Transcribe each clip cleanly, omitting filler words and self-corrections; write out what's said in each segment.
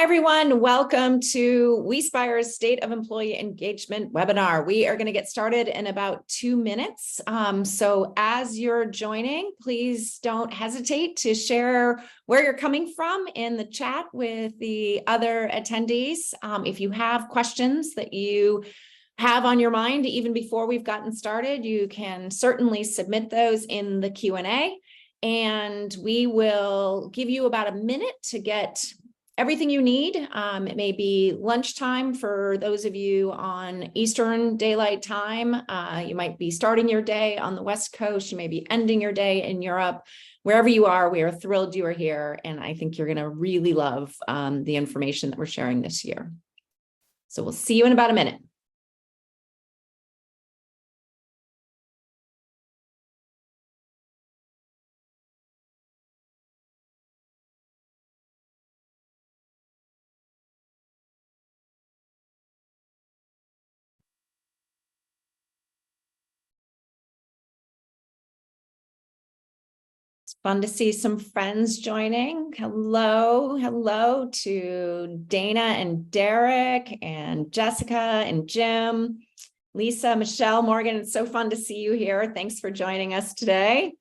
everyone. Welcome to WeSpire's State of Employee Engagement webinar. We are going to get started in about 2 minutes. So as you're joining, please don't hesitate to share where you're coming from in the chat with the other attendees. If you have questions that you have on your mind, even before we've gotten started, you can certainly submit those in the Q&A, and we will give you about a minute to get everything you need. It may be lunchtime for those of you on Eastern Daylight Time. You might be starting your day on the West Coast. You may be ending your day in Europe. Wherever you are, we are thrilled you are here, and I think you're going to really love the information that we're sharing this year. So we'll see you in about a minute. Fun to see some friends joining. Hello to Dana and Derek and Jessica and Jim, Lisa, Michelle, Morgan. It's so fun to see you here. Thanks for joining us today.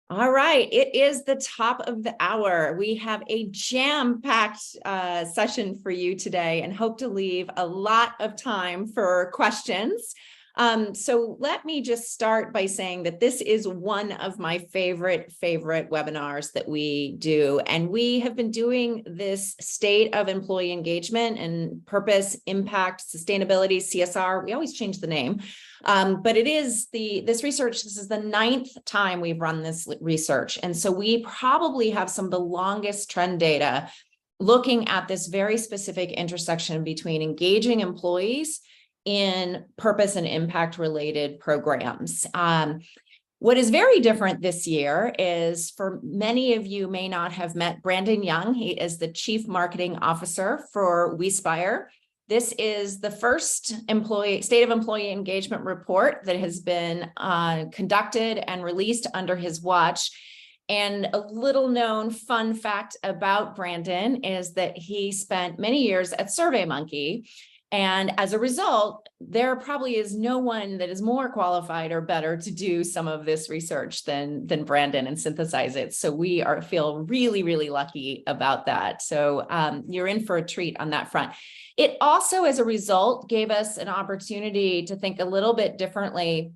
All right, it is the top of the hour. We have a jam-packed session for you today and hope to leave a lot of time for questions. So let me just start by saying that this is one of my favorite webinars that we do. And we have been doing this state of employee engagement and purpose, impact, sustainability, CSR. We always change the name. But it is this research, this is the 9th time we've run this research. And so we probably have some of the longest trend data looking at this very specific intersection between engaging employees in purpose and impact related programs. What is very different this year is, for many of you may not have met Brandon Young. He is the Chief Marketing Officer for WeSpire. This is the first State of Employee Engagement report that has been conducted and released under his watch. And a little known fun fact about Brandon is that he spent many years at SurveyMonkey. And as a result, there probably is no one that is more qualified or better to do some of this research than Brandon and synthesize it. So we feel really lucky about that. So you're in for a treat on that front. It also, as a result, gave us an opportunity to think a little bit differently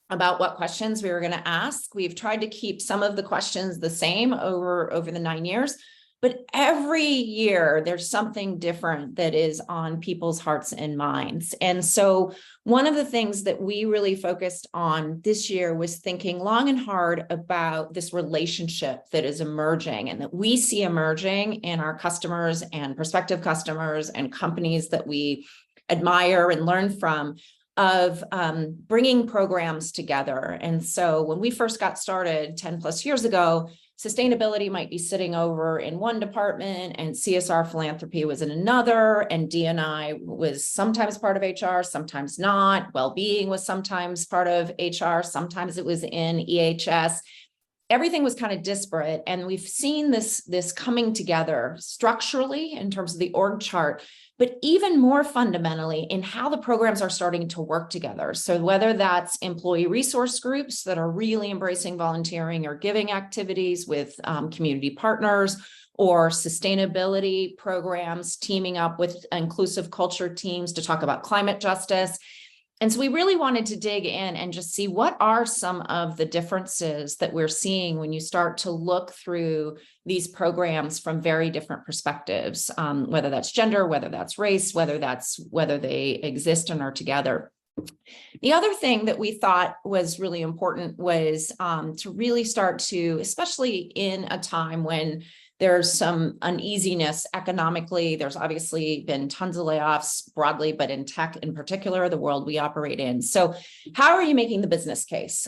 about what questions we were going to ask. We've tried to keep some of the questions the same over the 9 years. But every year there's something different that is on people's hearts and minds. And so one of the things that we really focused on this year was thinking long and hard about this relationship that is emerging and that we see emerging in our customers and prospective customers and companies that we admire and learn from, of bringing programs together. And so when we first got started 10 plus years ago, sustainability might be sitting over in one department and CSR philanthropy was in another, and D&I was sometimes part of HR, sometimes not. Well-being was sometimes part of HR, sometimes it was in EHS. Everything was kind of disparate, and we've seen this coming together structurally in terms of the org chart, but even more fundamentally in how the programs are starting to work together. So whether that's employee resource groups that are really embracing volunteering or giving activities with community partners, or sustainability programs teaming up with inclusive culture teams to talk about climate justice. And so we really wanted to dig in and just see what are some of the differences that we're seeing when you start to look through these programs from very different perspectives, whether that's gender, whether that's race, whether they exist and are together. The other thing that we thought was really important was to really start to, especially in a time when there's some uneasiness economically. There's obviously been tons of layoffs broadly, but in tech in particular, the world we operate in. So how are you making the business case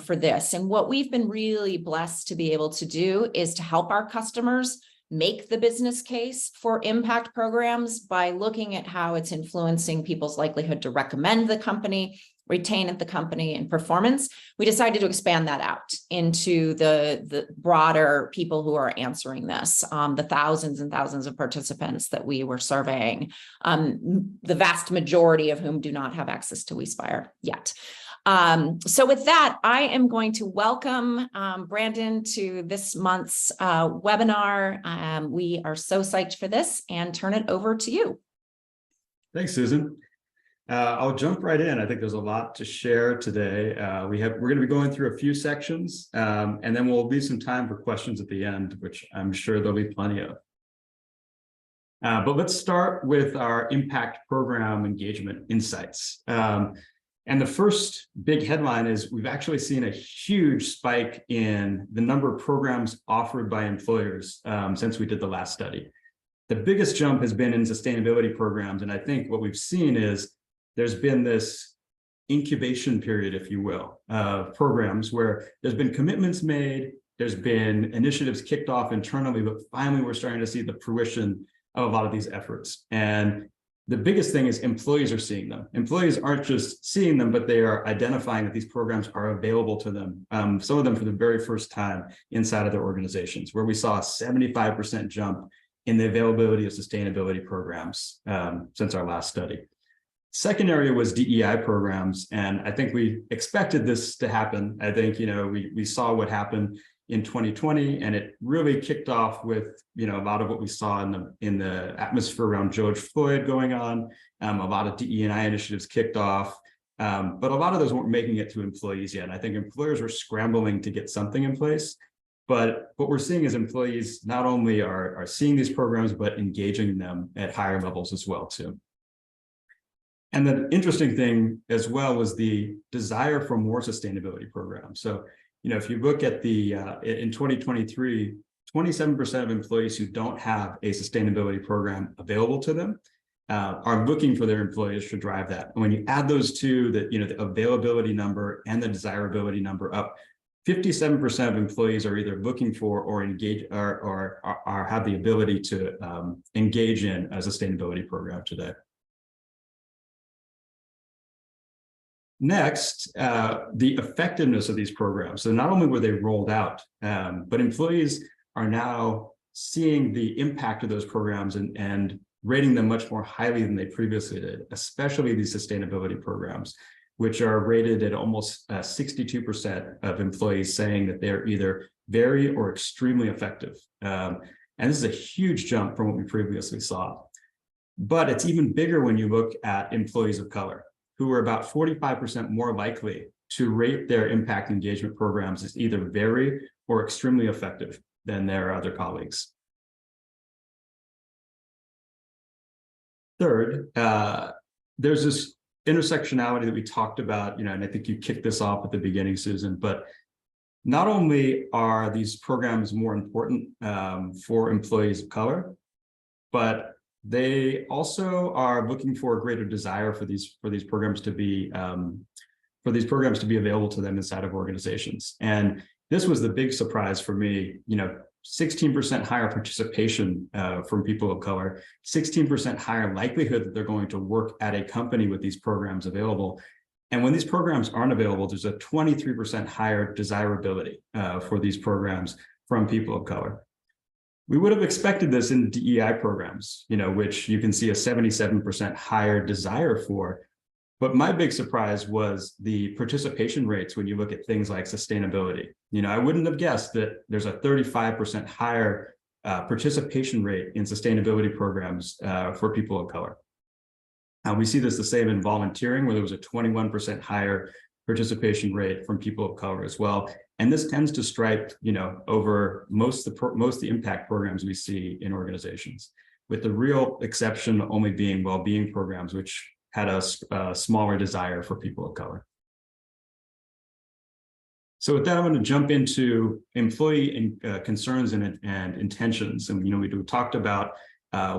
for this? And what we've been really blessed to be able to do is to help our customers make the business case for impact programs by looking at how it's influencing people's likelihood to recommend the company, retain at the company and performance, we decided to expand that out into the broader people who are answering this, the thousands and thousands of participants that we were surveying, the vast majority of whom do not have access to WeSpire yet. So with that, I am going to welcome Brandon to this month's webinar. We are so psyched for this and turn it over to you. Thanks, Susan. I'll jump right in. I think there's a lot to share today. We're going to be going through a few sections, and then we'll leave some time for questions at the end, which I'm sure there'll be plenty of. But let's start with our impact program engagement insights. And the first big headline is we've actually seen a huge spike in the number of programs offered by employers since we did the last study. The biggest jump has been in sustainability programs. And I think what we've seen is there's been this incubation period, if you will, of programs where there's been commitments made, there's been initiatives kicked off internally, but finally we're starting to see the fruition of a lot of these efforts. And the biggest thing is employees are seeing them. Employees aren't just seeing them, but they are identifying that these programs are available to them, some of them for the very first time inside of their organizations, where we saw a 75% jump in the availability of sustainability programs since our last study. Second area was DEI programs, and I think we expected this to happen. I think, we saw what happened in 2020, and it really kicked off with, a lot of what we saw in the atmosphere around George Floyd going on. A lot of DE&I initiatives kicked off, but a lot of those weren't making it to employees yet. And I think employers were scrambling to get something in place. But what we're seeing is employees not only are seeing these programs, but engaging them at higher levels as well, too. And the interesting thing as well was the desire for more sustainability programs. So, if you look at in 2023, 27% of employees who don't have a sustainability program available to them are looking for their employers to drive that. And when you add those two, the availability number and the desirability number up, 57% of employees are either looking for or engage or have the ability to engage in a sustainability program today. Next, the effectiveness of these programs. So not only were they rolled out, but employees are now seeing the impact of those programs and rating them much more highly than they previously did, especially these sustainability programs, which are rated at almost 62% of employees saying that they're either very or extremely effective. And this is a huge jump from what we previously saw. But it's even bigger when you look at employees of color, who are about 45% more likely to rate their impact engagement programs as either very or extremely effective than their other colleagues. Third, there's this intersectionality that we talked about, and I think you kicked this off at the beginning, Susan, but not only are these programs more important for employees of color, but they also are looking for a greater desire for these programs to be available to them inside of organizations. And this was the big surprise for me. 16% higher participation from people of color, 16% higher likelihood that they're going to work at a company with these programs available. And when these programs aren't available, there's a 23% higher desirability for these programs from people of color. We would have expected this in DEI programs, which you can see a 77% higher desire for. But my big surprise was the participation rates when you look at things like sustainability. I wouldn't have guessed that there's a 35% higher participation rate in sustainability programs for people of color. We see this the same in volunteering, where there was a 21% higher participation rate from people of color as well. And this tends to stripe, over most of the impact programs we see in organizations, with the real exception only being well-being programs, which had a smaller desire for people of color. So with that, I'm going to jump into employee concerns and intentions. And we talked about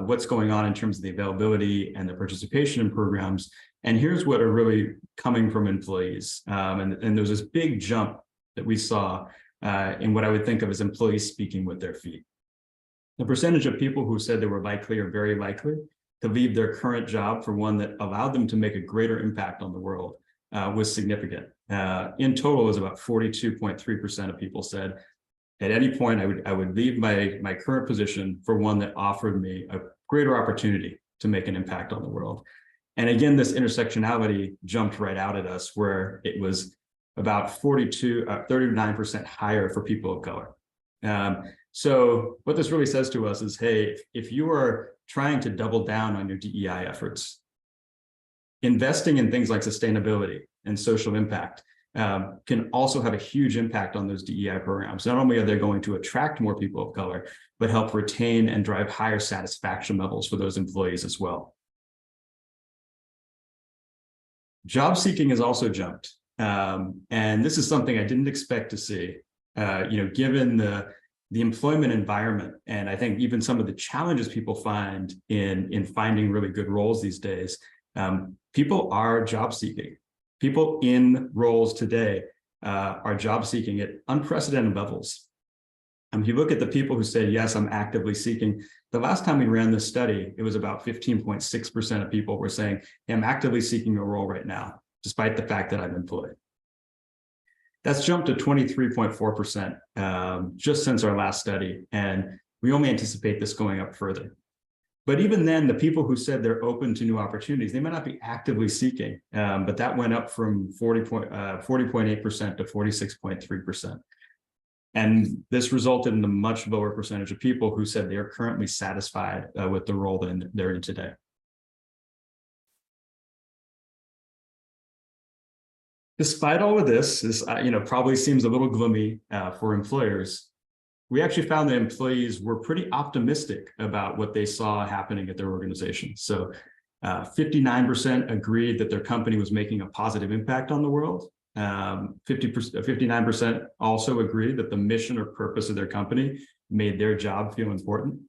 what's going on in terms of the availability and the participation in programs. And here's what are really coming from employees. And there's this big jump that we saw in what I would think of as employees speaking with their feet. The percentage of people who said they were likely or very likely to leave their current job for one that allowed them to make a greater impact on the world was significant. In total, it was about 42.3% of people said, at any point, I would leave my current position for one that offered me a greater opportunity to make an impact on the world. And again, this intersectionality jumped right out at us, where it was about 39% higher for people of color. So what this really says to us is, hey, if you are trying to double down on your DEI efforts, investing in things like sustainability and social impact can also have a huge impact on those DEI programs. Not only are they going to attract more people of color, but help retain and drive higher satisfaction levels for those employees as well. Job seeking has also jumped. And this is something I didn't expect to see, given the employment environment. And I think even some of the challenges people find in finding really good roles these days, people are job seeking. People in roles today are job seeking at unprecedented levels. If you look at the people who say, yes, I'm actively seeking, the last time we ran this study, it was about 15.6% of people were saying, hey, I'm actively seeking a role right now, despite the fact that I'm employed. That's jumped to 23.4% just since our last study, and we only anticipate this going up further. But even then, the people who said they're open to new opportunities, they might not be actively seeking, but that went up from 40.8% to 46.3%. And this resulted in a much lower percentage of people who said they are currently satisfied with the role that they're in today. Despite all of this, probably seems a little gloomy for employers. We actually found that employees were pretty optimistic about what they saw happening at their organization. So 59% agreed that their company was making a positive impact on the world. 59% also agreed that the mission or purpose of their company made their job feel important.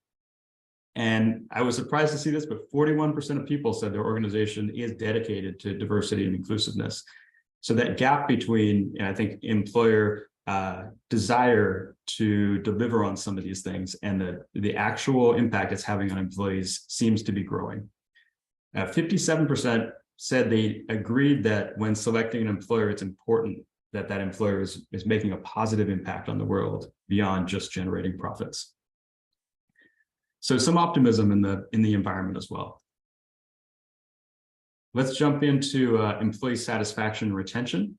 And I was surprised to see this, but 41% of people said their organization is dedicated to diversity and inclusiveness. So that gap between, I think, employer desire to deliver on some of these things and the actual impact it's having on employees seems to be growing. 57% said they agreed that when selecting an employer, it's important that that employer is making a positive impact on the world beyond just generating profits. So some optimism in the environment as well. Let's jump into employee satisfaction and retention.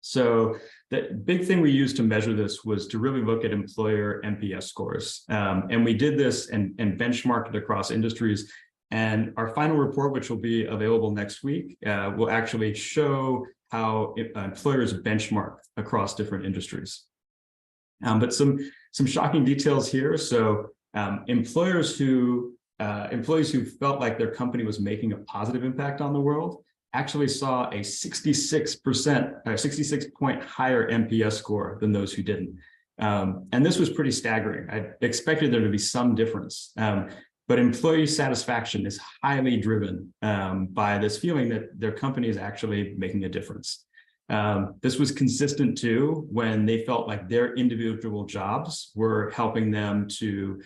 So the big thing we used to measure this was to really look at employer NPS scores. And we did this and benchmarked it across industries. And our final report, which will be available next week, will actually show how employers benchmark across different industries. But some shocking details here. So employees who felt like their company was making a positive impact on the world actually saw a 66-point higher NPS score than those who didn't. And this was pretty staggering. I expected there to be some difference. But employee satisfaction is highly driven by this feeling that their company is actually making a difference. This was consistent too when they felt like their individual jobs were helping them to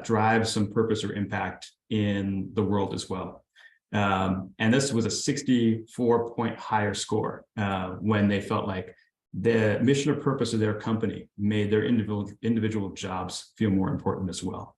drive some purpose or impact in the world as well. And this was a 64-point higher score when they felt like the mission or purpose of their company made their individual jobs feel more important as well.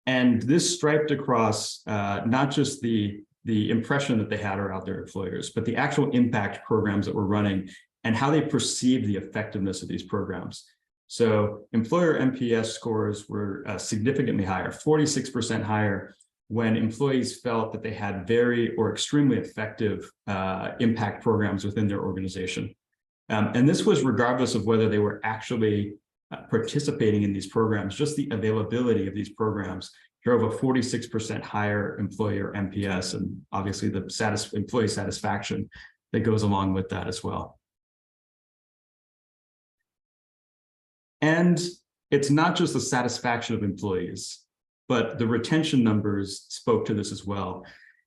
And this striped across not just the impression that they had around their employers, but the actual impact programs that were running and how they perceived the effectiveness of these programs. So employer NPS scores were significantly higher, 46% higher, when employees felt that they had very or extremely effective impact programs within their organization. And this was regardless of whether they were actually participating in these programs. Just the availability of these programs drove a 46% higher employer NPS, and obviously the employee satisfaction that goes along with that as well. And it's not just the satisfaction of employees, but the retention numbers spoke to this as well.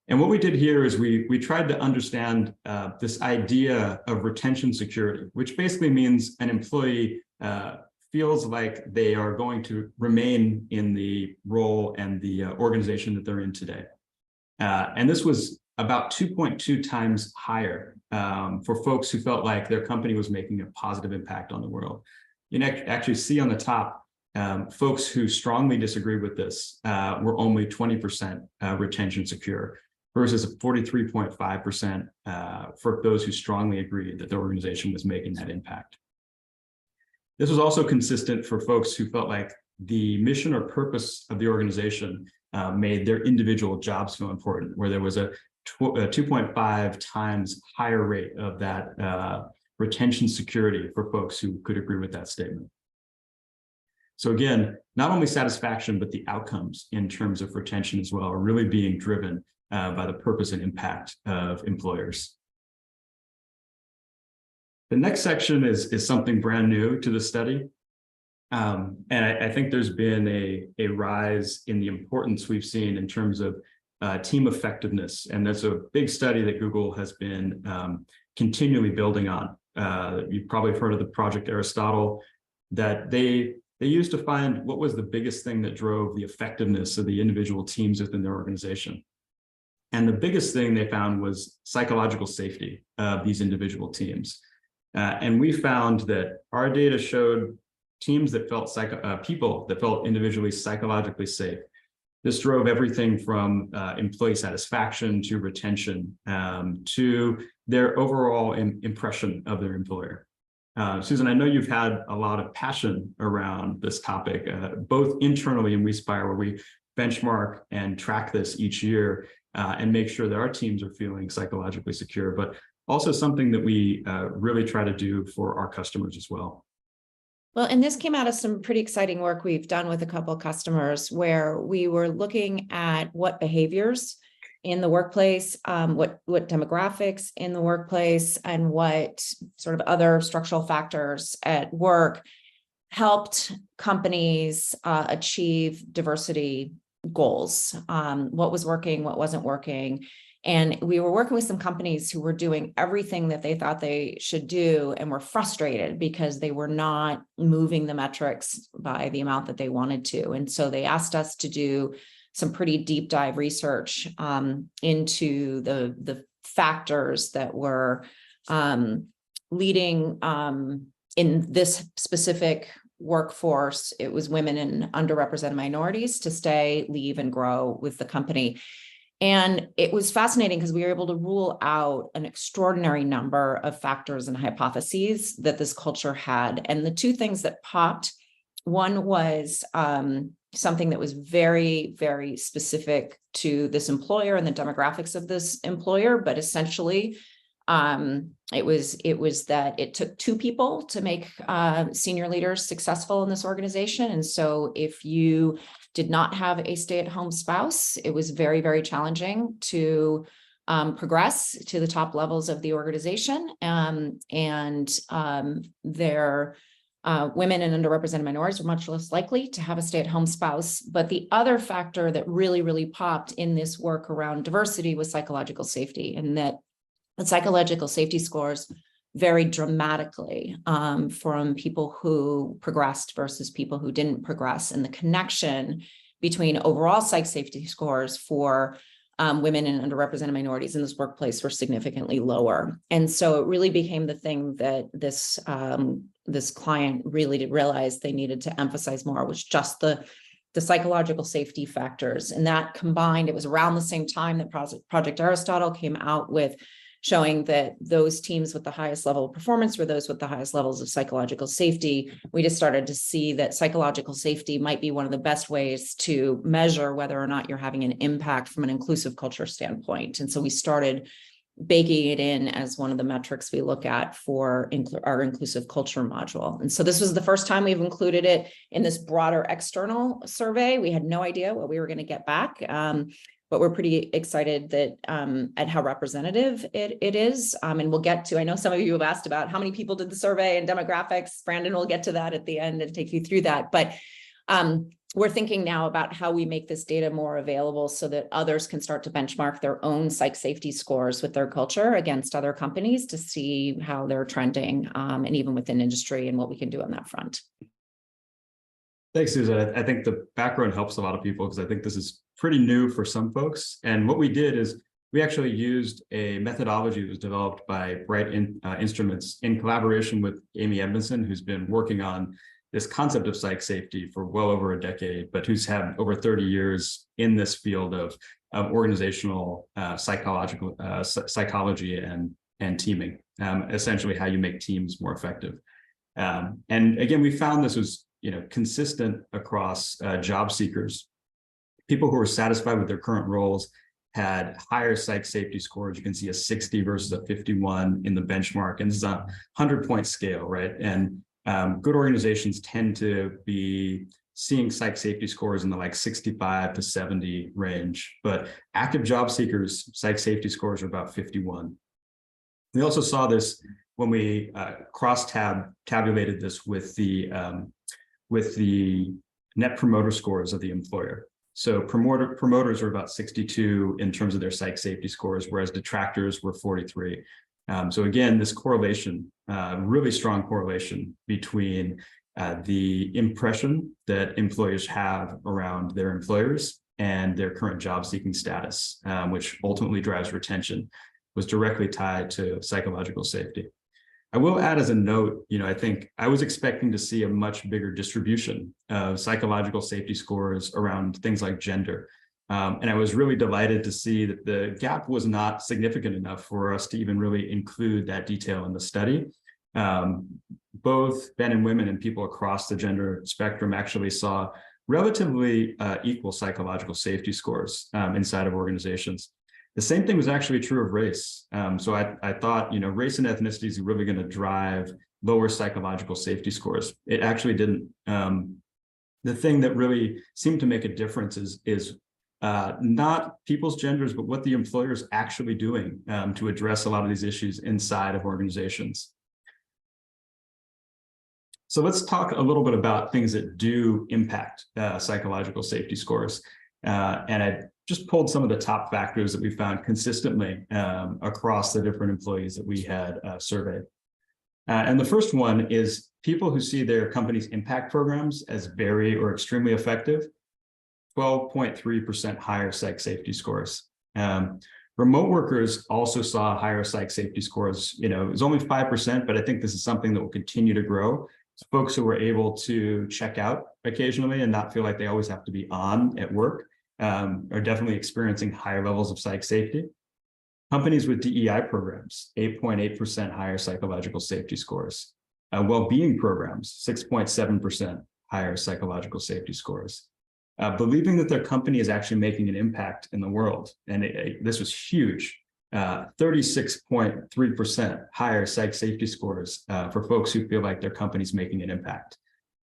And what we did here is we tried to understand this idea of retention security, which basically means an employee feels like they are going to remain in the role and the organization that they're in today. And this was about 2.2 times higher for folks who felt like their company was making a positive impact on the world. You can actually see on the top, folks who strongly disagree with this were only 20% retention secure versus 43.5% for those who strongly agreed that the organization was making that impact. This was also consistent for folks who felt like the mission or purpose of the organization made their individual jobs feel important, where there was a 2.5 times higher rate of that retention security for folks who could agree with that statement. So again, not only satisfaction, but the outcomes in terms of retention as well are really being driven by the purpose and impact of employers. The next section is something brand new to the study. And I think there's been a rise in the importance we've seen in terms of team effectiveness. And that's a big study that Google has been continually building on. You've probably heard of the Project Aristotle, that they used to find what was the biggest thing that drove the effectiveness of the individual teams within their organization. And the biggest thing they found was psychological safety of these individual teams. And we found that our data showed teams that felt people that felt individually psychologically safe. This drove everything from employee satisfaction to retention to their overall impression of their employer. Susan, I know you've had a lot of passion around this topic, both internally in WeSpire, where we benchmark and track this each year and make sure that our teams are feeling psychologically secure, but also something that we really try to do for our customers as well. Well, and this came out of some pretty exciting work we've done with a couple of customers where we were looking at what behaviors in the workplace, what demographics in the workplace, and what sort of other structural factors at work helped companies achieve diversity goals. What was working, what wasn't working. And we were working with some companies who were doing everything that they thought they should do and were frustrated because they were not moving the metrics by the amount that they wanted to. And so they asked us to do some pretty deep dive research into the factors that were leading in this specific workforce. It was women and underrepresented minorities to stay, leave, and grow with the company. And it was fascinating because we were able to rule out an extraordinary number of factors and hypotheses that this culture had. And the two things that popped, one was something that was very, very specific to this employer and the demographics of this employer, but essentially it was that it took two people to make senior leaders successful in this organization. And so if you did not have a stay-at-home spouse, it was very, very challenging to progress to the top levels of the organization. Their women and underrepresented minorities were much less likely to have a stay-at-home spouse. But the other factor that really, really popped in this work around diversity was psychological safety, and that the psychological safety scores varied dramatically from people who progressed versus people who didn't progress. And the connection between overall psych safety scores for women and underrepresented minorities in this workplace were significantly lower. And so it really became the thing that this client really did realize they needed to emphasize more, was just the psychological safety factors. And that combined, it was around the same time that Project Aristotle came out with showing that those teams with the highest level of performance were those with the highest levels of psychological safety. We just started to see that psychological safety might be one of the best ways to measure whether or not you're having an impact from an inclusive culture standpoint. And so we started baking it in as one of the metrics we look at for our inclusive culture module. And so this was the first time we've included it in this broader external survey. We had no idea what we were going to get back. But we're pretty excited that at how representative it is. And we'll get to, I know some of you have asked about how many people did the survey and demographics. Brandon will get to that at the end and take you through that. But we're thinking now about how we make this data more available so that others can start to benchmark their own psych safety scores with their culture against other companies to see how they're trending, and even within industry and what we can do on that front. Thanks, Susan. I think the background helps a lot of people because I think this is pretty new for some folks. And what we did is we actually used a methodology that was developed by Bright Instruments in collaboration with Amy Edmondson, who's been working on this concept of psych safety for well over a decade, but who's had over 30 years in this field of organizational psychology and teaming, essentially how you make teams more effective. And again, we found this was consistent across job seekers. People who were satisfied with their current roles had higher psych safety scores. You can see a 60 versus a 51 in the benchmark, and this is a 100-point scale, right? And good organizations tend to be seeing psych safety scores in the 65 to 70 range, but active job seekers, psych safety scores are about 51. We also saw this when we tabulated this with the net promoter scores of the employer. So promoters were about 62 in terms of their psych safety scores, whereas detractors were 43. So again, this correlation, really strong correlation between the impression that employers have around their employers and their current job seeking status, which ultimately drives retention, was directly tied to psychological safety. I will add as a note, I think I was expecting to see a much bigger distribution of psychological safety scores around things like gender. And I was really delighted to see that the gap was not significant enough for us to even really include that detail in the study. Both men and women and people across the gender spectrum actually saw relatively equal psychological safety scores inside of organizations. The same thing was actually true of race. So I thought, race and ethnicity is really going to drive lower psychological safety scores. It actually didn't. The thing that really seemed to make a difference is not people's genders, but what the employer is actually doing to address a lot of these issues inside of organizations. So let's talk a little bit about things that do impact psychological safety scores. And I just pulled some of the top factors that we found consistently across the different employees that we had surveyed. And the first one is people who see their company's impact programs as very or extremely effective, 12.3% higher psych safety scores. Remote workers also saw higher psych safety scores. It was only 5%, but I think this is something that will continue to grow. So folks who were able to check out occasionally and not feel like they always have to be on at work are definitely experiencing higher levels of psych safety. Companies with DEI programs, 8.8% higher psychological safety scores. Well-being programs, 6.7% higher psychological safety scores. Believing that their company is actually making an impact in the world. And this was huge, 36.3% higher psych safety scores for folks who feel like their company's making an impact.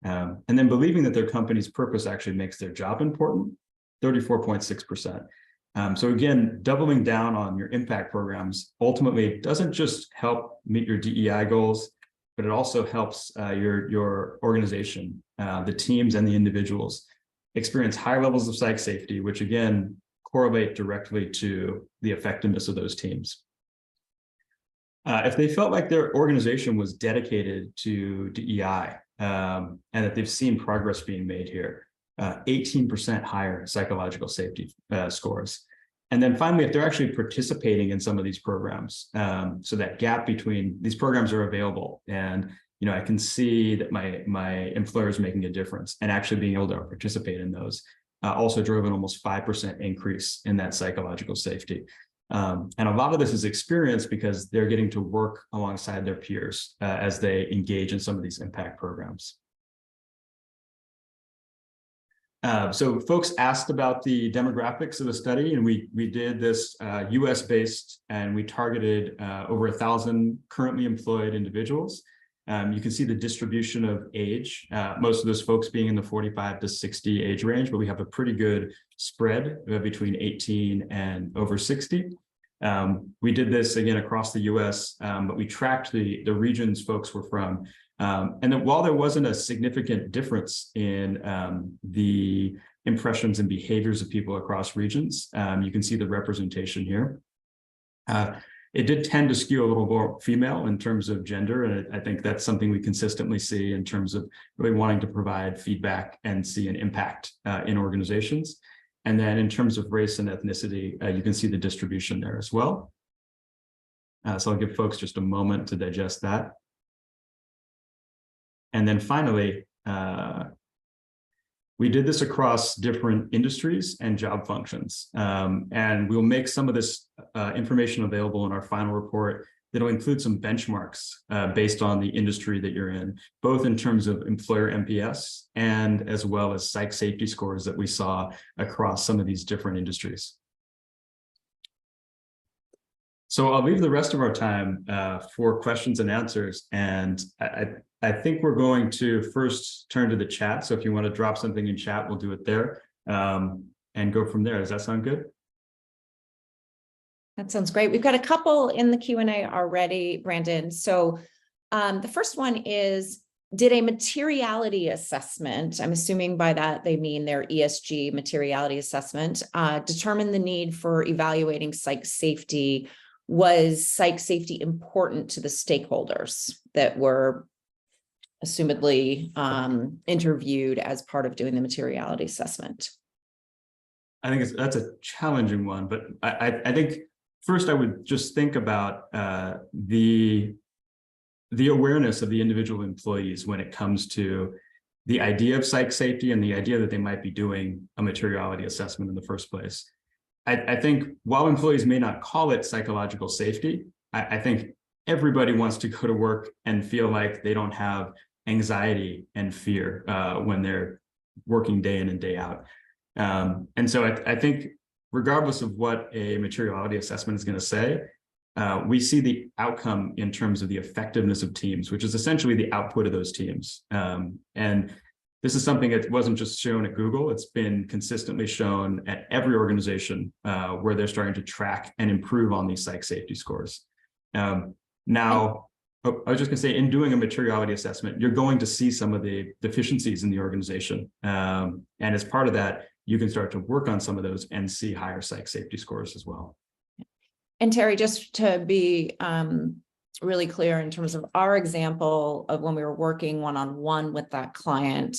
And then believing that their company's purpose actually makes their job important, 34.6%. So again, doubling down on your impact programs ultimately doesn't just help meet your DEI goals, but it also helps your organization, the teams and the individuals experience higher levels of psych safety, which again, correlate directly to the effectiveness of those teams. If they felt like their organization was dedicated to DEI and that they've seen progress being made here, 18% higher psychological safety scores. And then finally, if they're actually participating in some of these programs, so that gap between these programs are available and I can see that my employer is making a difference and actually being able to participate in those also drove an almost 5% increase in that psychological safety. And a lot of this is experienced because they're getting to work alongside their peers as they engage in some of these impact programs. So folks asked about the demographics of the study, and we did this US based, and we targeted over 1,000 currently employed individuals. You can see the distribution of age, most of those folks being in the 45 to 60 age range, but we have a pretty good spread between 18 and over 60. We did this again across the US, but we tracked the regions folks were from. And then while there wasn't a significant difference in the impressions and behaviors of people across regions, you can see the representation here. It did tend to skew a little more female in terms of gender, and I think that's something we consistently see in terms of really wanting to provide feedback and see an impact in organizations. And then in terms of race and ethnicity, you can see the distribution there as well. So I'll give folks just a moment to digest that. And then finally, we did this across different industries and job functions. And we'll make some of this information available in our final report that'll include some benchmarks based on the industry that you're in, both in terms of employer NPS and as well as psych safety scores that we saw across some of these different industries. So I'll leave the rest of our time for questions and answers. And I think we're going to first turn to the chat. So if you want to drop something in chat, we'll do it there and go from there. Does that sound good? That sounds great. We've got a couple in the Q&A already, Brandon. So the first one is, did a materiality assessment, I'm assuming by that they mean their ESG materiality assessment, determine the need for evaluating psych safety? Was psych safety important to the stakeholders that were assumedly interviewed as part of doing the materiality assessment? I think that's a challenging one, but I think first I would just think about the awareness of the individual employees when it comes to the idea of psych safety and the idea that they might be doing a materiality assessment in the first place. I think while employees may not call it psychological safety, I think everybody wants to go to work and feel like they don't have anxiety and fear when they're working day in and day out. And so I think regardless of what a materiality assessment is going to say, we see the outcome in terms of the effectiveness of teams, which is essentially the output of those teams. And this is something that wasn't just shown at Google. It's been consistently shown at every organization where they're starting to track and improve on these psych safety scores. Now, I was just going to say, in doing a materiality assessment, you're going to see some of the deficiencies in the organization. And as part of that, you can start to work on some of those and see higher psych safety scores as well. And Terry, just to be really clear in terms of our example of when we were working one-on-one with that client,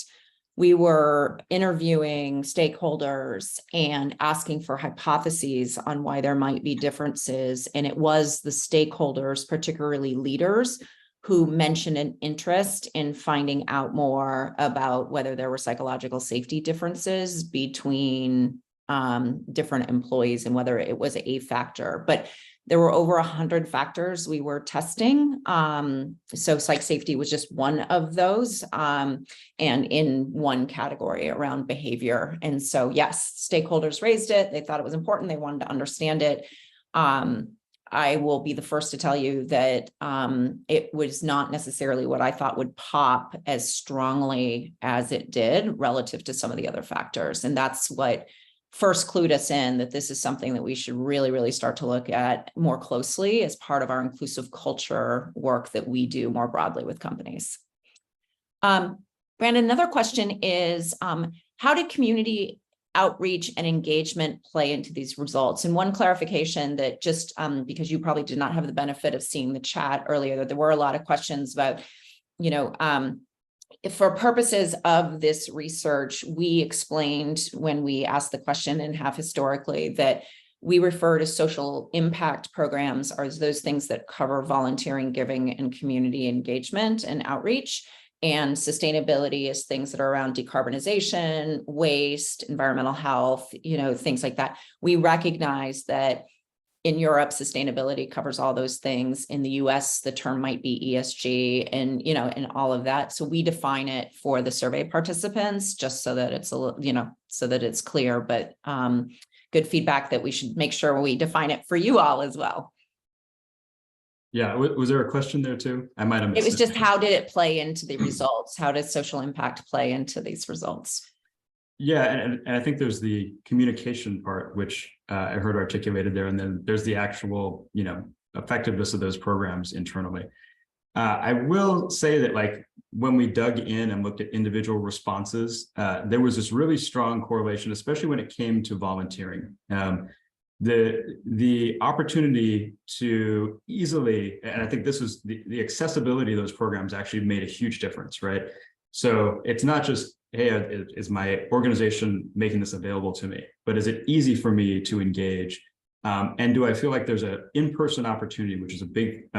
we were interviewing stakeholders and asking for hypotheses on why there might be differences. And it was the stakeholders, particularly leaders, who mentioned an interest in finding out more about whether there were psychological safety differences between different employees and whether it was a factor. But there were over 100 factors we were testing. So psych safety was just one of those, and in one category around behavior. And so, yes, stakeholders raised it. They thought it was important. They wanted to understand it. I will be the first to tell you that it was not necessarily what I thought would pop as strongly as it did relative to some of the other factors. And that's what first clued us in that this is something that we should really, really start to look at more closely as part of our inclusive culture work that we do more broadly with companies. Brandon, another question is, how did community outreach and engagement play into these results? And one clarification that just because you probably did not have the benefit of seeing the chat earlier, that there were a lot of questions about, for purposes of this research, we explained when we asked the question and have historically that we refer to social impact programs as those things that cover volunteering, giving, and community engagement and outreach. And sustainability is things that are around decarbonization, waste, environmental health, things like that. We recognize that in Europe, sustainability covers all those things. In the US, the term might be ESG and, and all of that. So we define it for the survey participants just so that it's a little, so that it's clear, but good feedback that we should make sure we define it for you all as well. Yeah. Was there a question there too? I might have missed it. It was just, how did it play into the results? How does social impact play into these results? Yeah, and I think there's the communication part, which I heard articulated there, and then there's the actual, effectiveness of those programs internally. I will say that, when we dug in and looked at individual responses, there was this really strong correlation, especially when it came to volunteering. The opportunity to easily, and I think this was the accessibility of those programs actually made a huge difference, right? So it's not just, hey, is my organization making this available to me, but is it easy for me to engage? And do I feel like there's an in-person opportunity, which is a big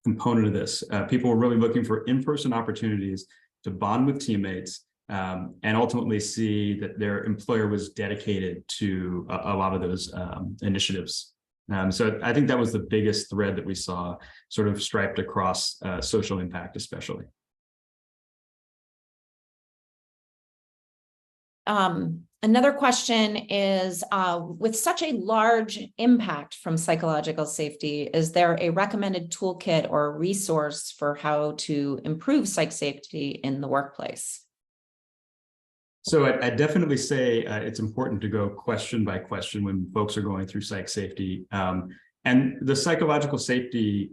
component of this? People are really looking for in-person opportunities to bond with teammates and ultimately see that their employer was dedicated to a lot of those initiatives. So I think that was the biggest thread that we saw sort of striped across social impact, especially. Another question is, with such a large impact from psychological safety, is there a recommended toolkit or resource for how to improve psych safety in the workplace? So I definitely say it's important to go question by question when folks are going through psych safety. And the psychological safety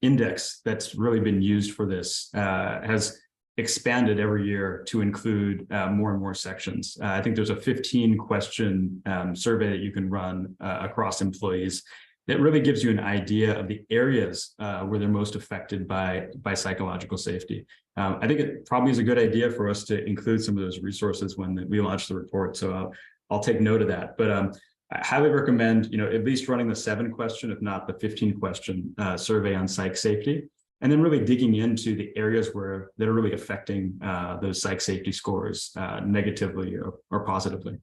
index that's really been used for this has expanded every year to include more and more sections. I think there's a 15-question survey that you can run across employees that really gives you an idea of the areas where they're most affected by psychological safety. I think it probably is a good idea for us to include some of those resources when we launch the report. So I'll take note of that. But I highly recommend, at least running the 7-question, if not the 15-question survey on psych safety, and then really digging into the areas that are really affecting those psych safety scores negatively or positively.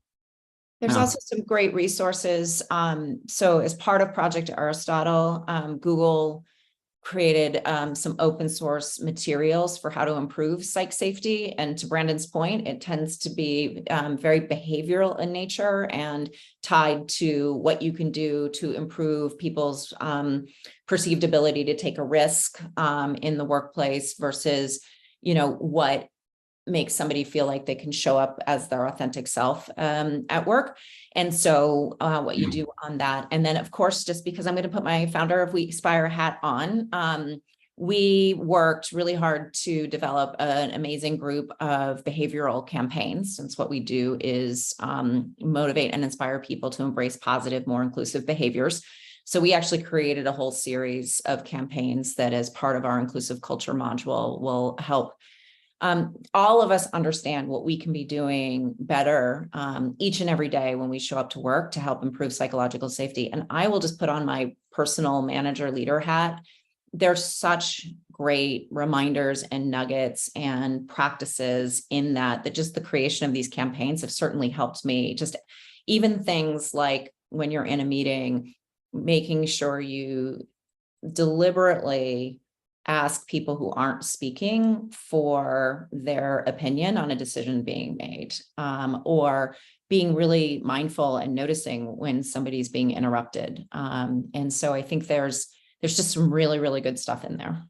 There's also some great resources. So as part of Project Aristotle, Google created some open source materials for how to improve psych safety. And to Brandon's point, it tends to be very behavioral in nature and tied to what you can do to improve people's perceived ability to take a risk in the workplace versus, what makes somebody feel like they can show up as their authentic self at work. And so what you do on that. And then, of course, just because I'm going to put my founder of WeSpire hat on, we worked really hard to develop an amazing group of behavioral campaigns, since what we do is motivate and inspire people to embrace positive, more inclusive behaviors. So we actually created a whole series of campaigns that, as part of our inclusive culture module, will help all of us understand what we can be doing better each and every day when we show up to work to help improve psychological safety. And I will just put on my personal manager leader hat. There's such great reminders and nuggets and practices in that just the creation of these campaigns have certainly helped me. Just even things like when you're in a meeting, making sure you deliberately ask people who aren't speaking for their opinion on a decision being made, or being really mindful and noticing when somebody's being interrupted. And so I think there's just some really, really good stuff in there.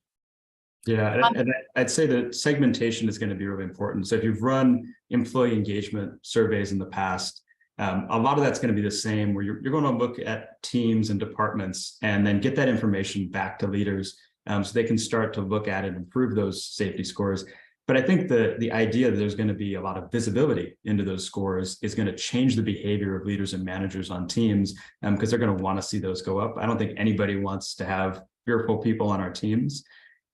Yeah, and I'd say that segmentation is going to be really important. So if you've run employee engagement surveys in the past, a lot of that's going to be the same, where you're going to look at teams and departments and then get that information back to leaders so they can start to look at and improve those safety scores. But I think the idea that there's going to be a lot of visibility into those scores is going to change the behavior of leaders and managers on teams because they're going to want to see those go up. I don't think anybody wants to have fearful people on our teams.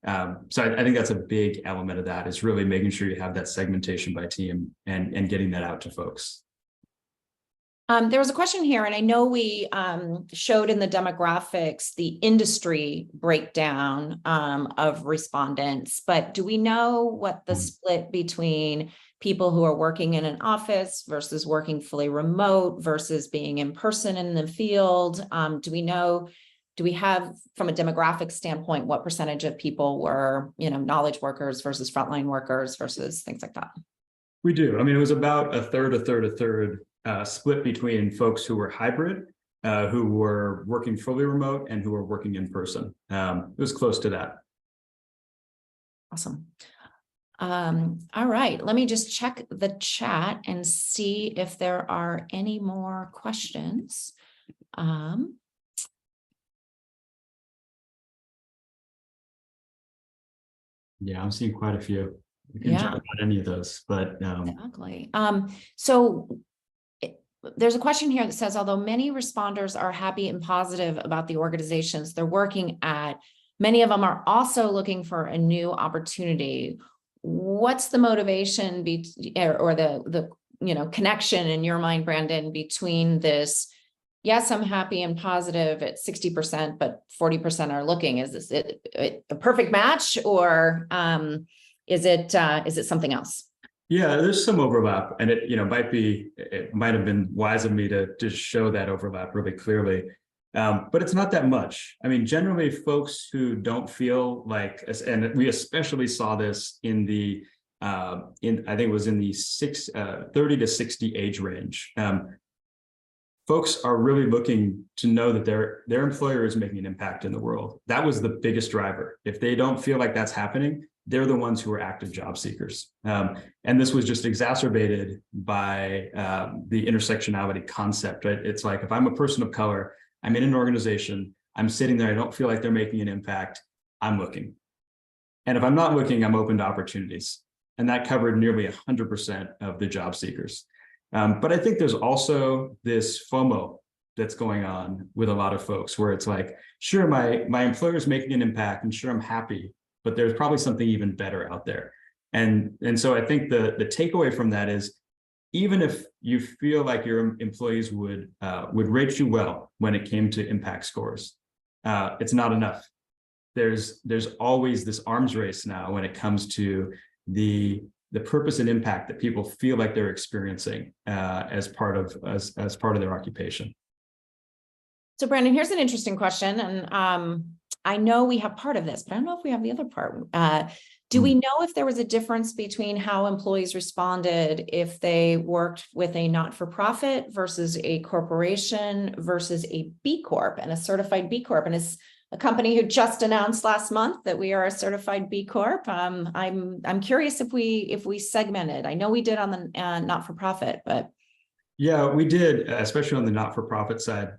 So I think that's a big element of that, is really making sure you have that segmentation by team and getting that out to folks. There was a question here, and I know we showed in the demographics the industry breakdown of respondents, but do we know what the split between people who are working in an office versus working fully remote versus being in person in the field? Do we have, from a demographic standpoint, what percentage of people were, knowledge workers versus frontline workers versus things like that? We do. I mean, it was about a third split between folks who were hybrid, who were working fully remote, and who were working in person. It was close to that. Awesome. All right, let me just check the chat and see if there are any more questions. Yeah, I'm seeing quite a few. We can chat about any of those, but exactly. So there's a question here that says, although many responders are happy and positive about the organizations they're working at, many of them are also looking for a new opportunity. what's the motivation or the connection in your mind, Brandon, between this? Yes, I'm happy and positive at 60%, but 40% are looking. Is this a perfect match, or is it something else? Yeah, there's some overlap, and it might have been wise of me to just show that overlap really clearly. But it's not that much. I mean, generally folks who don't feel like, and we especially saw this in the, I think it was in the 30 to 60 age range. Folks are really looking to know that their employer is making an impact in the world. That was the biggest driver. If they don't feel like that's happening, they're the ones who are active job seekers. And this was just exacerbated by the intersectionality concept, right? It's like, if I'm a person of color, I'm in an organization, I'm sitting there, I don't feel like they're making an impact, I'm looking. And if I'm not looking, I'm open to opportunities. And that covered nearly 100% of the job seekers. But I think there's also this FOMO that's going on with a lot of folks, where it's like, sure, my employer is making an impact, and sure, I'm happy, but there's probably something even better out there. And so I think the takeaway from that is, even if you feel like your employees would rate you well when it came to impact scores, it's not enough. There's always this arms race now when it comes to the purpose and impact that people feel like they're experiencing as part of their occupation. So Brandon, here's an interesting question, and I know we have part of this, but I don't know if we have the other part. Do we know if there was a difference between how employees responded if they worked with a not-for-profit versus a corporation versus a B Corp and a certified B Corp? And as a company who just announced last month that we are a certified B Corp, I'm curious if we segmented. I know we did on the not-for-profit, but yeah, we did, especially on the not-for-profit side.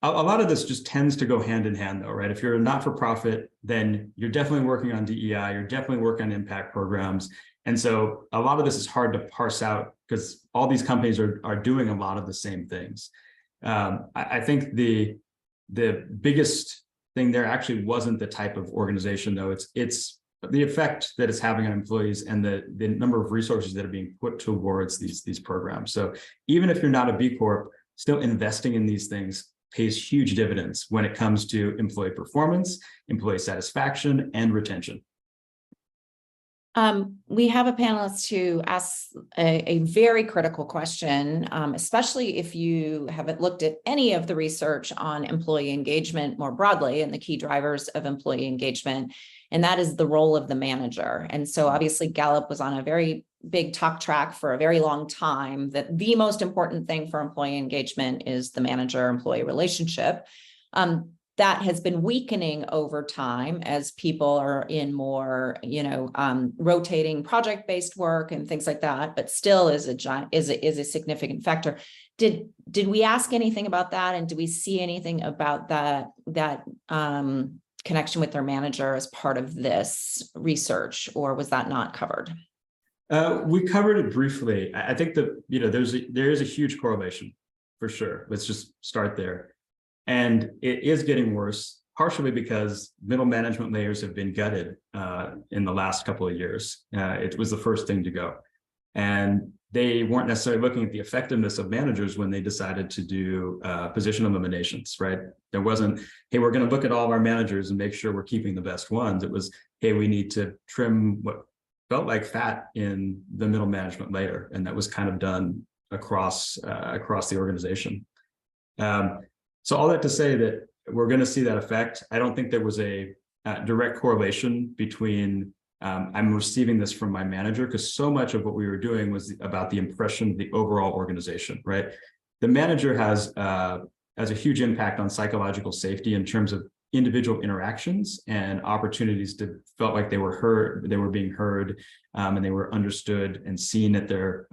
A lot of this just tends to go hand in hand, though, right? If you're a not-for-profit, then you're definitely working on DEI, you're definitely working on impact programs. And so a lot of this is hard to parse out, because all these companies are doing a lot of the same things. I think the biggest thing there actually wasn't the type of organization, though. It's the effect that it's having on employees and the number of resources that are being put towards these programs. So even if you're not a B Corp, still investing in these things pays huge dividends when it comes to employee performance, employee satisfaction, and retention. We have a panelist who asks a very critical question, especially if you haven't looked at any of the research on employee engagement more broadly and the key drivers of employee engagement, and that is the role of the manager. And so obviously Gallup was on a very big talk track for a very long time that the most important thing for employee engagement is the manager-employee relationship. That has been weakening over time as people are in more, rotating project-based work and things like that, but still is a significant factor. Did we ask anything about that, and do we see anything about that connection with their manager as part of this research, or was that not covered? We covered it briefly. I think that there is a huge correlation, for sure. Let's just start there. And it is getting worse, partially because middle management layers have been gutted in the last couple of years. It was the first thing to go. And they weren't necessarily looking at the effectiveness of managers when they decided to do position eliminations, right? There wasn't, hey, we're going to look at all of our managers and make sure we're keeping the best ones. It was, hey, we need to trim what felt like fat in the middle management layer. And that was kind of done across the organization. So all that to say that we're going to see that effect. I don't think there was a direct correlation between I'm receiving this from my manager, because so much of what we were doing was about the impression of the overall organization, right? The manager has a huge impact on psychological safety in terms of individual interactions and opportunities to felt like they were heard, they were being heard, and they were understood and seen at their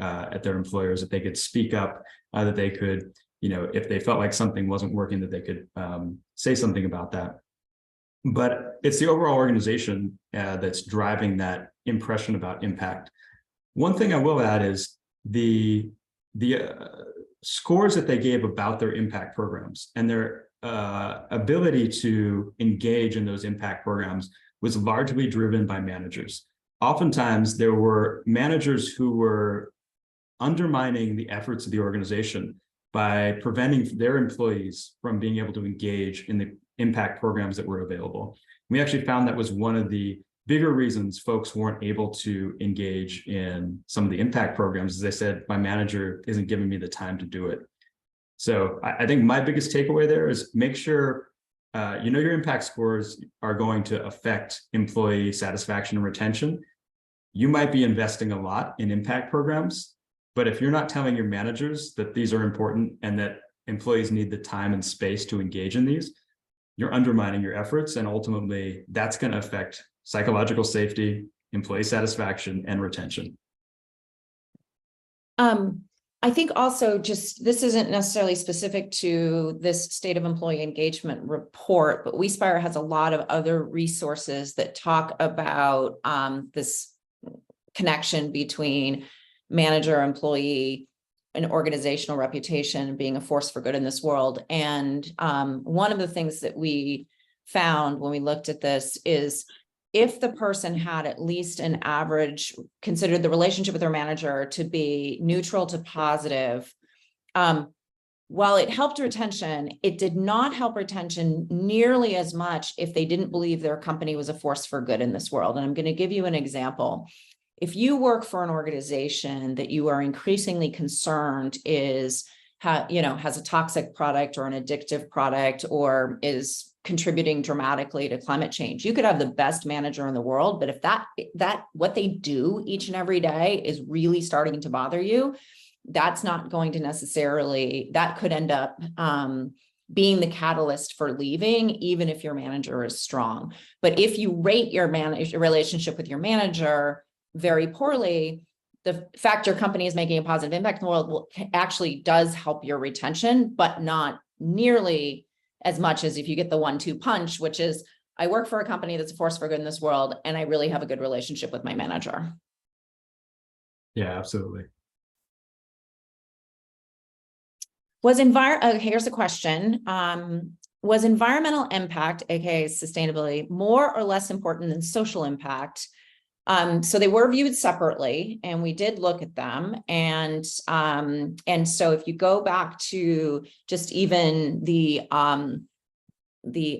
employers, that they could speak up, that they could, if they felt like something wasn't working, that they could say something about that. But it's the overall organization that's driving that impression about impact. One thing I will add is the scores that they gave about their impact programs and their ability to engage in those impact programs was largely driven by managers. oftentimes there were managers who were undermining the efforts of the organization by preventing their employees from being able to engage in the impact programs that were available. We actually found that was one of the bigger reasons folks weren't able to engage in some of the impact programs. As they said, my manager isn't giving me the time to do it. So I think my biggest takeaway there is make sure you know your impact scores are going to affect employee satisfaction and retention. You might be investing a lot in impact programs, but if you're not telling your managers that these are important and that employees need the time and space to engage in these, you're undermining your efforts, and ultimately that's going to affect psychological safety, employee satisfaction, and retention. I think also just, this isn't necessarily specific to this state of employee engagement report, but WeSpire has a lot of other resources that talk about this connection between manager, employee, and organizational reputation being a force for good in this world. And one of the things that we found when we looked at this is if the person had at least an average, considered the relationship with their manager to be neutral to positive, while it helped retention, it did not help retention nearly as much if they didn't believe their company was a force for good in this world. And I'm going to give you an example. If you work for an organization that you are increasingly concerned is, has a toxic product or an addictive product or is contributing dramatically to climate change, you could have the best manager in the world, but if that what they do each and every day is really starting to bother you, that's not going to necessarily, that could end up being the catalyst for leaving, even if your manager is strong. But if you rate your relationship with your manager very poorly, the fact your company is making a positive impact in the world actually does help your retention, but not nearly as much as if you get the 1-2 punch, which is, I work for a company that's a force for good in this world, and I really have a good relationship with my manager. Yeah, absolutely. Here's a question. Was environmental impact, aka sustainability, more or less important than social impact? So they were viewed separately, and we did look at them. And so if you go back to just even the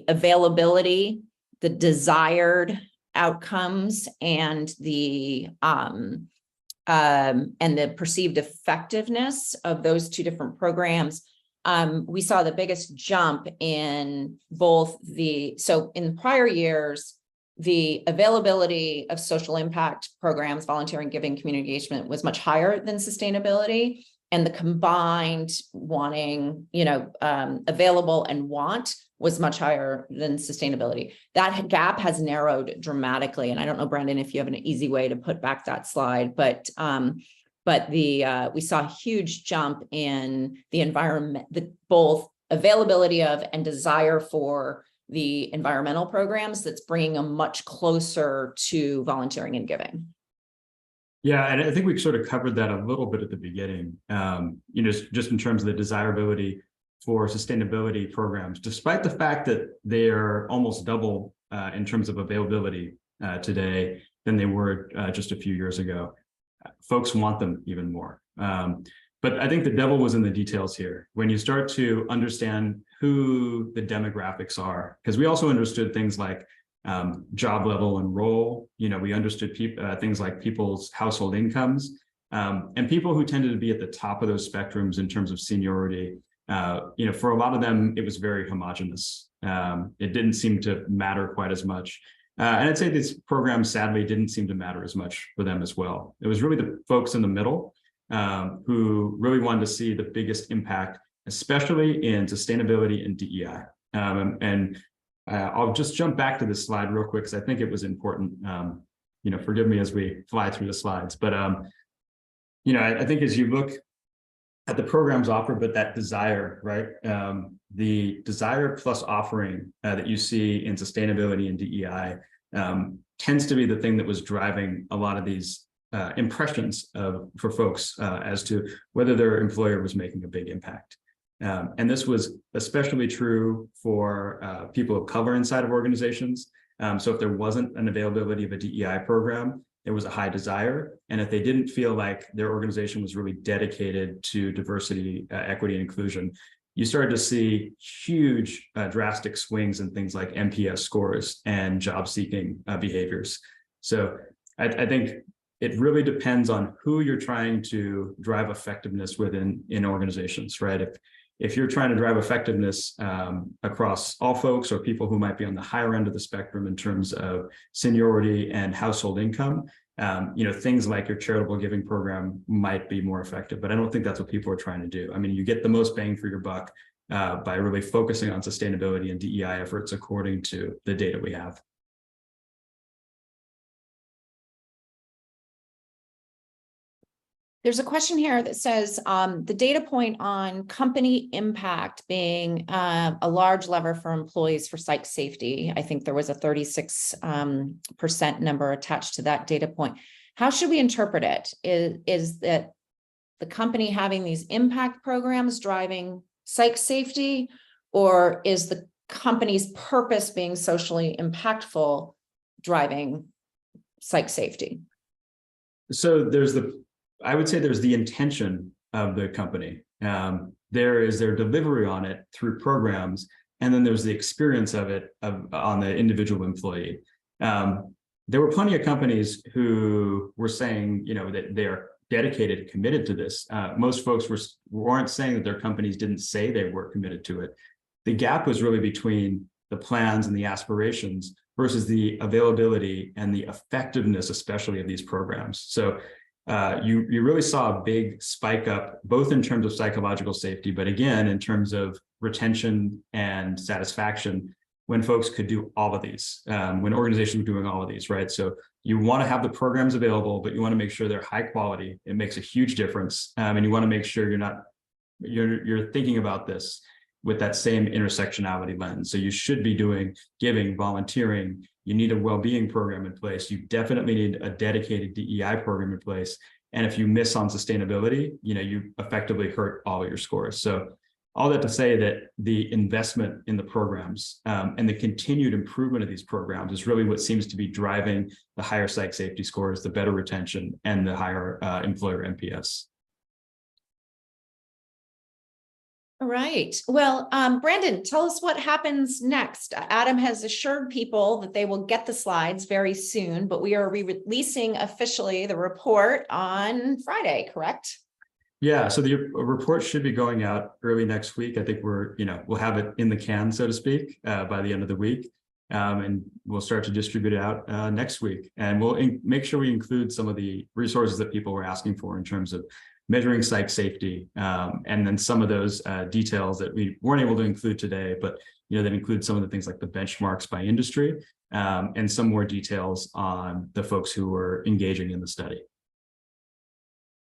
availability, the desired outcomes, and the perceived effectiveness of those two different programs, we saw the biggest jump in both so in prior years, the availability of social impact programs, volunteering, giving, community engagement was much higher than sustainability, and the combined wanting, available and want was much higher than sustainability. That gap has narrowed dramatically. And I don't know, Brendan, if you have an easy way to put back that slide, but we saw a huge jump in the environment, both availability of and desire for the environmental programs, that's bringing them much closer to volunteering and giving. Yeah, and I think we sort of covered that a little bit at the beginning, just in terms of the desirability for sustainability programs, despite the fact that they are almost double in terms of availability today than they were just a few years ago. Folks want them even more. But I think the devil was in the details here. When you start to understand who the demographics are, because we also understood things like job level and role. We understood things like people's household incomes, and people who tended to be at the top of those spectrums in terms of seniority. For a lot of them, it was very homogenous. It didn't seem to matter quite as much. And I'd say these programs, sadly, didn't seem to matter as much for them as well. It was really the folks in the middle who really wanted to see the biggest impact, especially in sustainability and DEI. I'll just jump back to this slide real quick because I think it was important. Forgive me as we fly through the slides, but I think as you look at the programs offered, but that desire, right? The desire plus offering that you see in sustainability and DEI tends to be the thing that was driving a lot of these impressions for folks as to whether their employer was making a big impact. And this was especially true for people of color inside of organizations. So if there wasn't an availability of a DEI program, there was a high desire, and if they didn't feel like their organization was really dedicated to diversity, equity, and inclusion, you started to see huge drastic swings in things like NPS scores and job seeking behaviors. So I think it really depends on who you're trying to drive effectiveness within in organizations, right? If you're trying to drive effectiveness across all folks or people who might be on the higher end of the spectrum in terms of seniority and household income, things like your charitable giving program might be more effective, but I don't think that's what people are trying to do. I mean, you get the most bang for your buck by really focusing on sustainability and DEI efforts according to the data we have. There's a question here that says the data point on company impact being a large lever for employees for psych safety. I think there was a 36% number attached to that data point. How should we interpret it? Is that the company having these impact programs driving psych safety, or is the company's purpose being socially impactful driving psych safety? So I would say there's the intention of the company. There is their delivery on it through programs, and then there's the experience of it on the individual employee. There were plenty of companies who were saying, that they are dedicated, committed to this. Most folks weren't saying that their companies didn't say they were committed to it. The gap was really between the plans and the aspirations versus the availability and the effectiveness, especially of these programs. So you really saw a big spike up, both in terms of psychological safety, but again, in terms of retention and satisfaction, when folks could do all of these, when organizations were doing all of these, right? So you want to have the programs available, but you want to make sure they're high quality. It makes a huge difference. And you want to make sure you're thinking about this with that same intersectionality lens. So you should be doing giving, volunteering. You need a well-being program in place. You definitely need a dedicated DEI program in place. And if you miss on sustainability, you effectively hurt all of your scores. So all that to say that the investment in the programs and the continued improvement of these programs is really what seems to be driving the higher psych safety scores, the better retention, and the higher employer NPS. All right. Well, Brandon, tell us what happens next. Adam has assured people that they will get the slides very soon, but we are releasing officially the report on Friday, correct? Yeah, so the report should be going out early next week. I think we'll have it in the can, so to speak, by the end of the week. And we'll start to distribute it out next week. And we'll make sure we include some of the resources that people were asking for in terms of measuring psych safety, and then some of those details that we weren't able to include today, but that include some of the things like the benchmarks by industry, and some more details on the folks who were engaging in the study.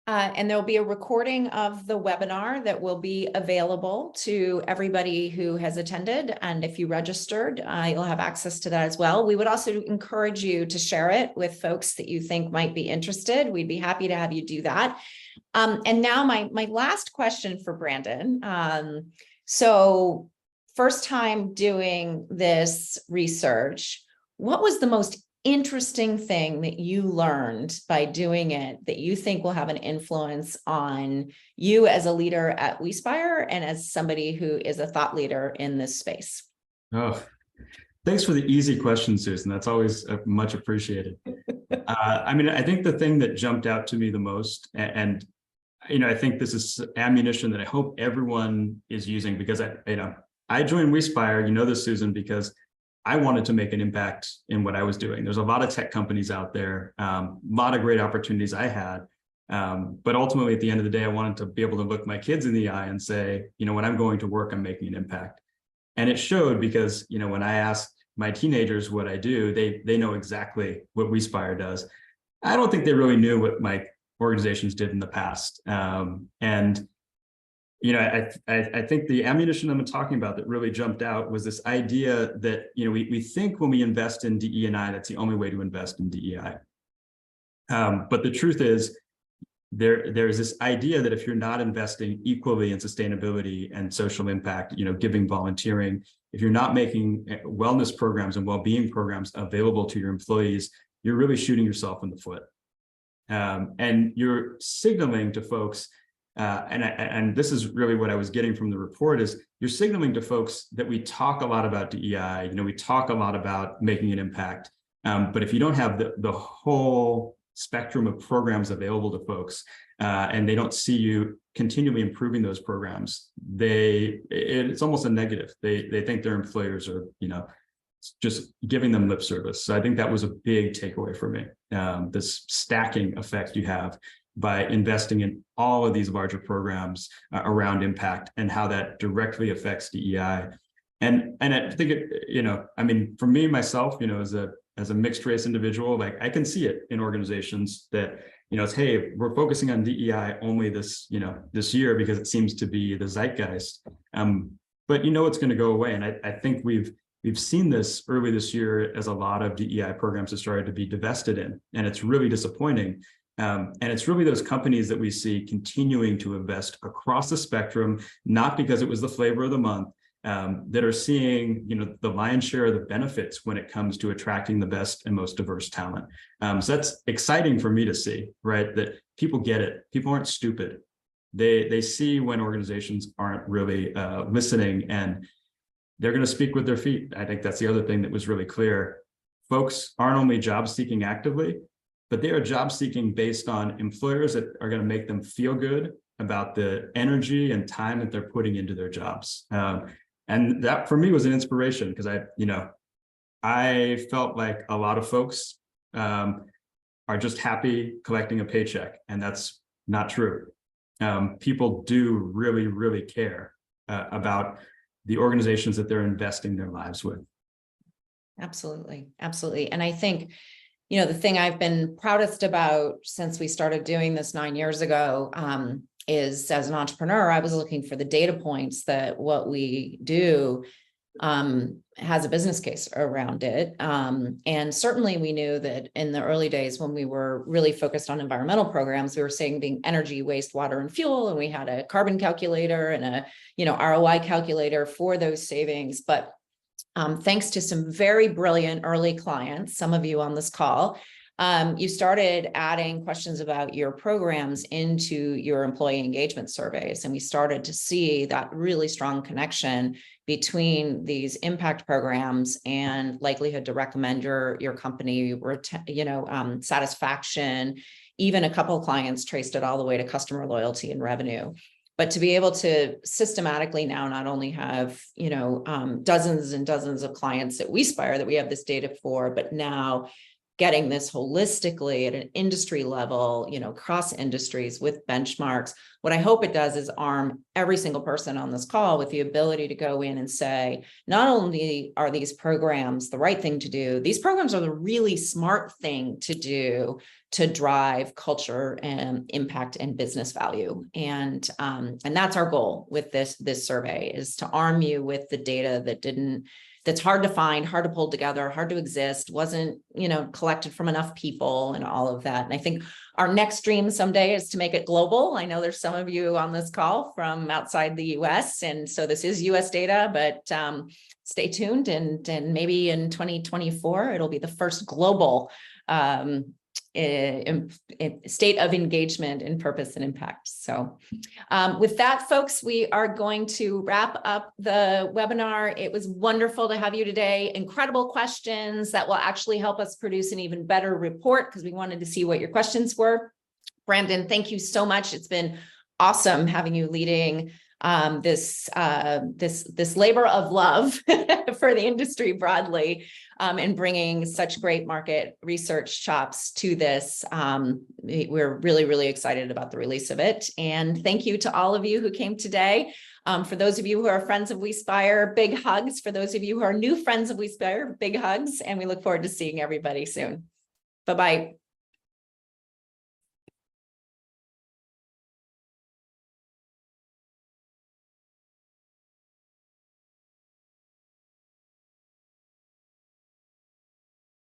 And there'll be a recording of the webinar that will be available to everybody who has attended. And if you registered, you'll have access to that as well. We would also encourage you to share it with folks that you think might be interested. We'd be happy to have you do that. And now my last question for Brandon. So first time doing this research, what was the most interesting thing that you learned by doing it that you think will have an influence on you as a leader at WeSpire and as somebody who is a thought leader in this space? Oh, thanks for the easy question, Susan. That's always much appreciated. I think the thing that jumped out to me the most, and I think this is ammunition that I hope everyone is using, because I joined WeSpire, this, Susan, because I wanted to make an impact in what I was doing. There's a lot of tech companies out there, a lot of great opportunities I had. But ultimately, at the end of the day, I wanted to be able to look my kids in the eye and say, when I'm going to work, I'm making an impact. And it showed because, when I asked my teenagers what I do, they know exactly what WeSpire does. I don't think they really knew what my organizations did in the past. I think the ammunition I'm talking about that really jumped out was this idea that, we think when we invest in DE&I, that's the only way to invest in DEI. But the truth is, there's this idea that if you're not investing equally in sustainability and social impact, giving, volunteering, if you're not making wellness programs and well-being programs available to your employees you're really shooting yourself in the foot. And you're signaling to folks, and this is really what I was getting from the report, is you're signaling to folks that we talk a lot about DEI, we talk a lot about making an impact, but if you don't have the whole spectrum of programs available to folks, and they don't see you continually improving those programs, it's almost a negative. They think their employers are, just giving them lip service. So I think that was a big takeaway for me. This stacking effect you have by investing in all of these larger programs around impact, and how that directly affects DEI. And I think for me, myself, as a mixed race individual, like I can see it in organizations that, it's, hey, we're focusing on DEI only this year because it seems to be the zeitgeist. But it's going to go away. And I think we've seen this early this year as a lot of DEI programs have started to be divested in, and it's really disappointing. And it's really those companies that we see continuing to invest across the spectrum, not because it was the flavor of the month, that are seeing, the lion's share of the benefits when it comes to attracting the best and most diverse talent. So that's exciting for me to see, right? That people get it. People aren't stupid. They see when organizations aren't really listening, and they're going to speak with their feet. I think that's the other thing that was really clear. Folks aren't only job seeking actively, but they are job seeking based on employers that are going to make them feel good about the energy and time that they're putting into their jobs. And that for me was an inspiration, because I felt like a lot of folks are just happy collecting a paycheck, and that's not true. People do really, really care about the organizations that they're investing their lives with. Absolutely. Absolutely. And I think, the thing I've been proudest about since we started doing this 9 years ago, is as an entrepreneur, I was looking for the data points that what we do has a business case around it. And certainly we knew that in the early days when we were really focused on environmental programs, we were saving energy, waste, water, and fuel, and we had a carbon calculator and a ROI calculator for those savings. But thanks to some very brilliant early clients, some of you on this call, you started adding questions about your programs into your employee engagement surveys. And we started to see that really strong connection between these impact programs and likelihood to recommend your company, satisfaction. Even a couple of clients traced it all the way to customer loyalty and revenue. But to be able to systematically now not only have, dozens and dozens of clients at WeSpire that we have this data for, but now getting this holistically at an industry level, across industries with benchmarks. What I hope it does is arm every single person on this call with the ability to go in and say, not only are these programs the right thing to do, these programs are the really smart thing to do to drive culture and impact and business value. And that's our goal with this survey, is to arm you with the data that's hard to find, hard to pull together, hard to exist, wasn't, collected from enough people and all of that. And I think our next dream someday is to make it global. I know there's some of you on this call from outside the US. And so this is US data, but stay tuned. And maybe in 2024, it'll be the first global state of engagement in purpose and impact. So with that, folks, we are going to wrap up the webinar. It was wonderful to have you today. Incredible questions that will actually help us produce an even better report, because we wanted to see what your questions were. Brandon, thank you so much. It's been awesome having you leading this labor of love for the industry broadly, and bringing such great market research chops to this. We're really, really excited about the release of it. And thank you to all of you who came today. For those of you who are friends of WeSpire, big hugs. For those of you who are new friends of WeSpire, big hugs. And we look forward to seeing everybody soon. Bye-bye.